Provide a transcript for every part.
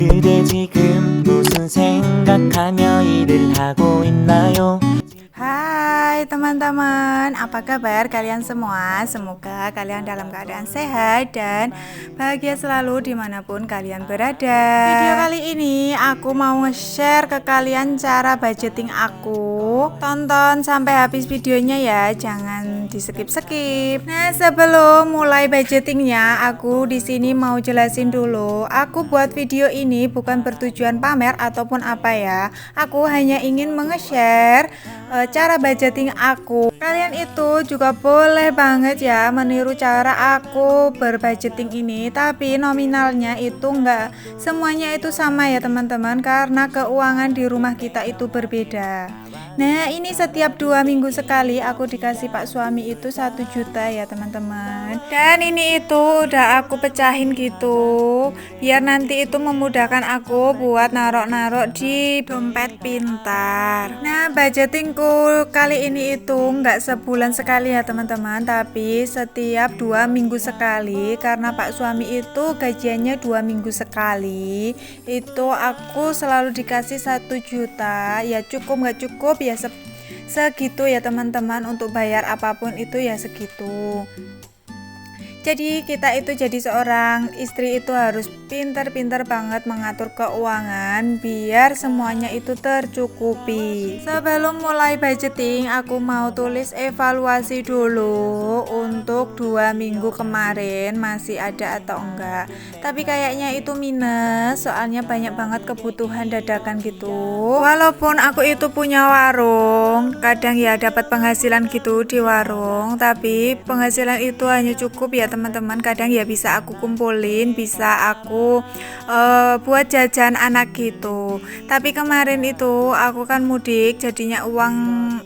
그대 지금 무슨 생각하며 일을 하고 있나요? Hai teman-teman, apa kabar kalian semua? Semoga kalian dalam keadaan sehat dan bahagia selalu dimanapun kalian berada. Video kali ini aku mau nge-share ke kalian cara budgeting aku. Tonton sampai habis videonya ya, jangan di skip-skip. Nah, sebelum mulai budgetingnya, aku di sini mau jelasin dulu. Aku buat video ini bukan bertujuan pamer ataupun apa ya. Aku hanya ingin menge-share cara budgeting aku. Kalian itu juga boleh banget ya meniru cara aku berbudgeting ini, tapi nominalnya itu enggak semuanya itu sama ya teman-teman, karena keuangan di rumah kita itu berbeda. Nah, ini setiap 2 minggu sekali aku dikasih Pak suami itu 1 juta ya teman-teman. Dan ini itu udah aku pecahin gitu, biar nanti itu memudahkan aku buat narok-narok di dompet pintar. Nah, budgetingku kali ini itu nggak sebulan sekali ya teman-teman, tapi setiap 2 minggu sekali, karena Pak suami itu gajiannya 2 minggu sekali. Itu aku selalu dikasih 1 juta. Ya cukup nggak cukup ya segitu ya teman-teman, untuk bayar apapun itu ya segitu. Jadi kita itu jadi seorang istri itu harus pintar-pintar banget mengatur keuangan biar semuanya itu tercukupi. Sebelum mulai budgeting, aku mau tulis evaluasi dulu untuk 2 minggu kemarin masih ada atau enggak. Tapi kayaknya itu minus, soalnya banyak banget kebutuhan dadakan gitu. Walaupun aku itu punya warung, kadang ya dapat penghasilan gitu di warung, tapi penghasilan itu hanya cukup ya teman-teman. Kadang ya bisa aku kumpulin, bisa aku buat jajan anak gitu. Tapi kemarin itu aku kan mudik, jadinya uang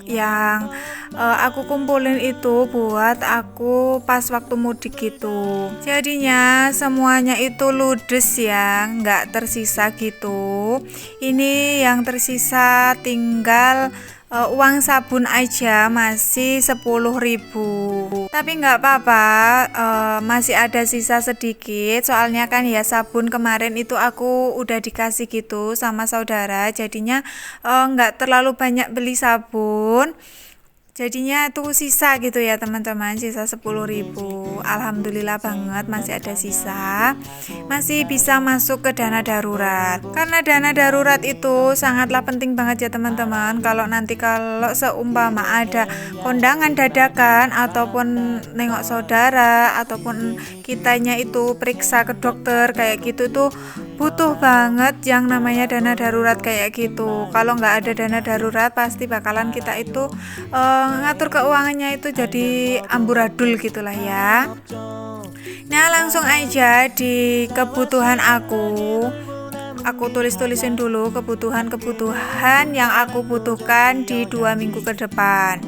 yang aku kumpulin itu buat aku pas waktu mudik gitu. Jadinya semuanya itu ludes ya, nggak tersisa gitu. Ini yang tersisa tinggal uang sabun aja masih 10.000. Tapi nggak apa-apa, masih ada sisa sedikit, soalnya kan ya sabun kemarin itu aku udah dikasih gitu sama saudara, jadinya nggak terlalu banyak beli sabun, jadinya tuh sisa gitu ya teman-teman, sisa 10.000. Alhamdulillah banget masih ada sisa, masih bisa masuk ke dana darurat. Karena dana darurat itu sangatlah penting banget ya teman-teman. Kalau seumpama ada kondangan dadakan ataupun nengok saudara ataupun kitanya itu periksa ke dokter kayak gitu tuh butuh banget yang namanya dana darurat kayak gitu. Kalau nggak ada dana darurat pasti bakalan kita itu ngatur keuangannya itu jadi amburadul gitulah ya. Nah, langsung aja di kebutuhan aku tulis-tulisin dulu kebutuhan yang aku butuhkan di 2 minggu ke depan.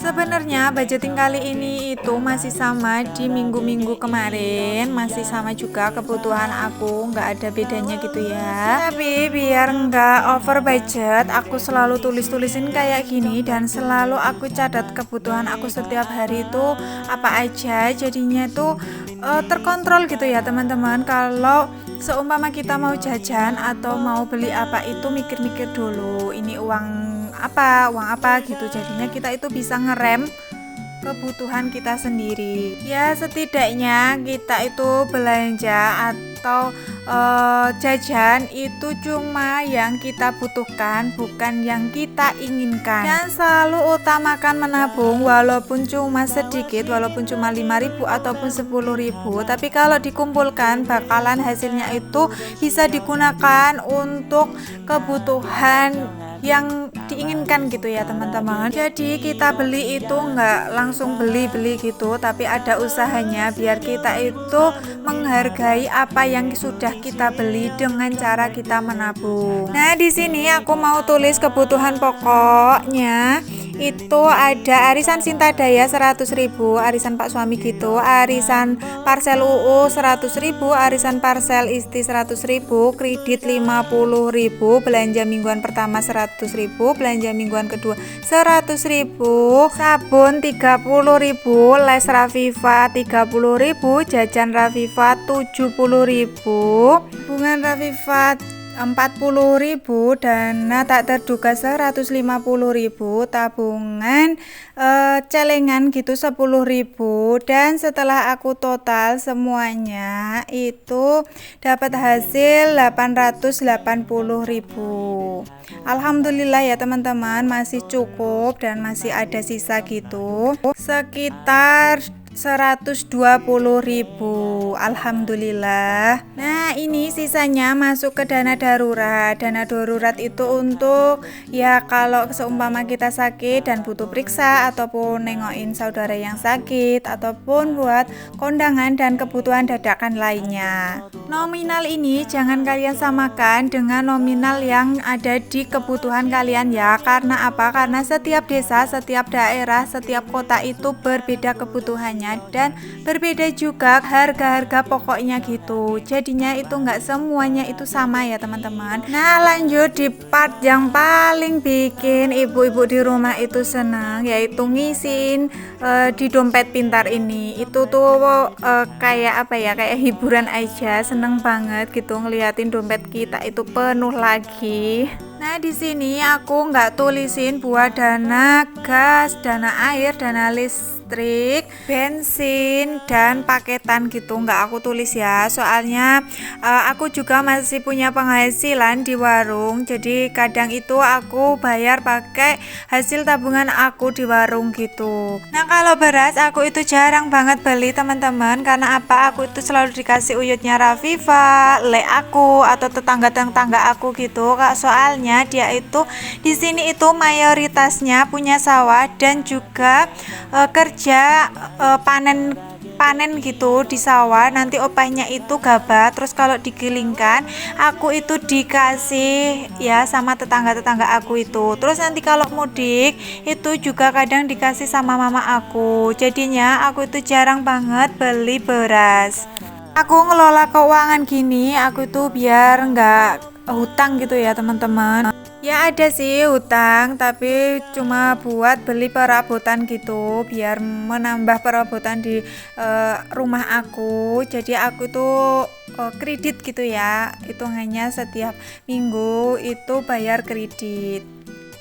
Sebenarnya budgeting kali ini itu masih sama di minggu-minggu kemarin, masih sama juga kebutuhan aku, nggak ada bedanya gitu ya. Tapi biar nggak over budget, aku selalu tulis-tulisin kayak gini dan selalu aku catat kebutuhan aku setiap hari itu apa aja, jadinya tuh terkontrol gitu ya teman-teman. Kalau seumpama kita mau jajan atau mau beli apa itu mikir-mikir dulu, ini uang apa gitu, jadinya kita itu bisa ngerem kebutuhan kita sendiri. Ya setidaknya kita itu belanja atau jajan itu cuma yang kita butuhkan, bukan yang kita inginkan. Dan selalu utamakan menabung, walaupun cuma sedikit, walaupun cuma 5.000 ataupun 10.000, tapi kalau dikumpulkan bakalan hasilnya itu bisa digunakan untuk kebutuhan yang diinginkan gitu ya teman-teman. Jadi kita beli itu nggak langsung beli gitu, tapi ada usahanya biar kita itu menghargai apa yang sudah kita beli dengan cara kita menabung. Nah, di sini aku mau tulis kebutuhan pokoknya itu ada arisan Sinta Daya 100.000, arisan Pak Suami gitu, arisan Parsel UU 100.000, arisan Parsel Isti 100.000, kredit 50.000, belanja mingguan pertama 100.000, belanja mingguan kedua 100.000, sabun 30.000, les Rafifa 30.000, jajan Rafifa 70.000, tabungan Rafifa 40.000, dana tak terduga 150.000, tabungan celengan gitu 10.000, dan setelah aku total semuanya itu dapat hasil 880.000. Alhamdulillah ya teman-teman, masih cukup dan masih ada sisa gitu, sekitar 120.000. Alhamdulillah. Nah, ini sisanya masuk ke dana darurat. Dana darurat itu untuk ya kalau seumpama kita sakit dan butuh periksa, ataupun nengokin saudara yang sakit, ataupun buat kondangan dan kebutuhan dadakan lainnya. Nominal ini jangan kalian samakan dengan nominal yang ada di kebutuhan kalian ya. Karena apa? Karena setiap desa, setiap daerah, setiap kota itu berbeda kebutuhannya dan berbeda juga harga-harga pokoknya gitu. Jadinya itu enggak semuanya itu sama ya teman-teman. Nah, lanjut di part yang paling bikin ibu-ibu di rumah itu senang, yaitu ngisiin di dompet pintar ini. Itu tuh kayak apa ya, kayak hiburan aja, seneng banget gitu ngeliatin dompet kita itu penuh lagi. Nah, di sini aku nggak tulisin buat dana gas, dana air, dana listrik, bensin, dan paketan gitu, nggak aku tulis ya. Soalnya aku juga masih punya penghasilan di warung, jadi kadang itu aku bayar pakai hasil tabungan aku di warung gitu. Nah, kalau beras aku itu jarang banget beli teman-teman, karena apa? Aku itu selalu dikasih uyutnya Rafifa, le aku, atau tetangga-tetangga aku gitu, Kak. Soalnya dia itu di sini itu mayoritasnya punya sawah dan juga kerja panen gitu di sawah. Nanti opahnya itu gabah, terus kalau digilingkan aku itu dikasih ya sama tetangga-tetangga aku itu. Terus nanti kalau mudik itu juga kadang dikasih sama mama aku. Jadinya aku itu jarang banget beli beras. Aku ngelola keuangan gini, aku itu biar nggak hutang gitu ya teman-teman. Ya ada sih hutang, tapi cuma buat beli perabotan gitu, biar menambah perabotan di rumah aku. Jadi aku tuh kredit gitu ya, hitungannya setiap minggu itu bayar kredit.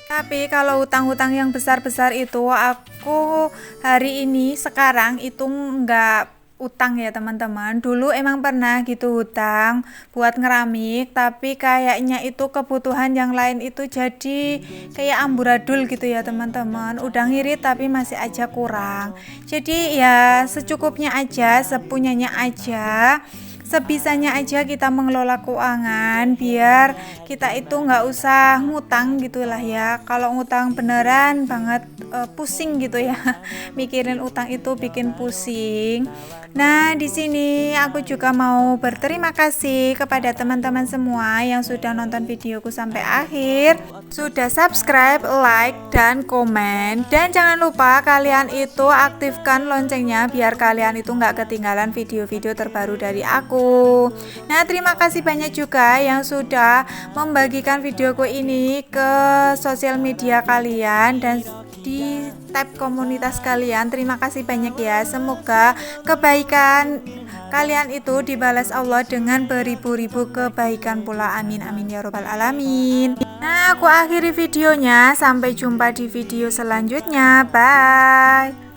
Tapi kalau hutang-hutang yang besar-besar itu aku hari ini sekarang itu nggak utang ya teman-teman. Dulu emang pernah gitu hutang buat ngeramik, tapi kayaknya itu kebutuhan yang lain itu jadi kayak amburadul gitu ya teman-teman. Udah ngirit tapi masih aja kurang. Jadi ya secukupnya aja, sepunyanya aja, sebisanya aja kita mengelola keuangan, biar kita itu nggak usah ngutang gitulah ya. Kalau ngutang beneran banget pusing gitu ya. Mikirin utang itu bikin pusing. Nah, di sini aku juga mau berterima kasih kepada teman-teman semua yang sudah nonton videoku sampai akhir, sudah subscribe, like, dan komen. Dan jangan lupa kalian itu aktifkan loncengnya biar kalian itu nggak ketinggalan video-video terbaru dari aku. Nah, terima kasih banyak juga yang sudah membagikan videoku ini ke sosial media kalian dan di tab komunitas kalian. Terima kasih banyak ya. Semoga kebaikan kalian itu dibalas Allah dengan beribu-ribu kebaikan pula. Amin amin ya robbal alamin. Nah, aku akhiri videonya. Sampai jumpa di video selanjutnya. Bye.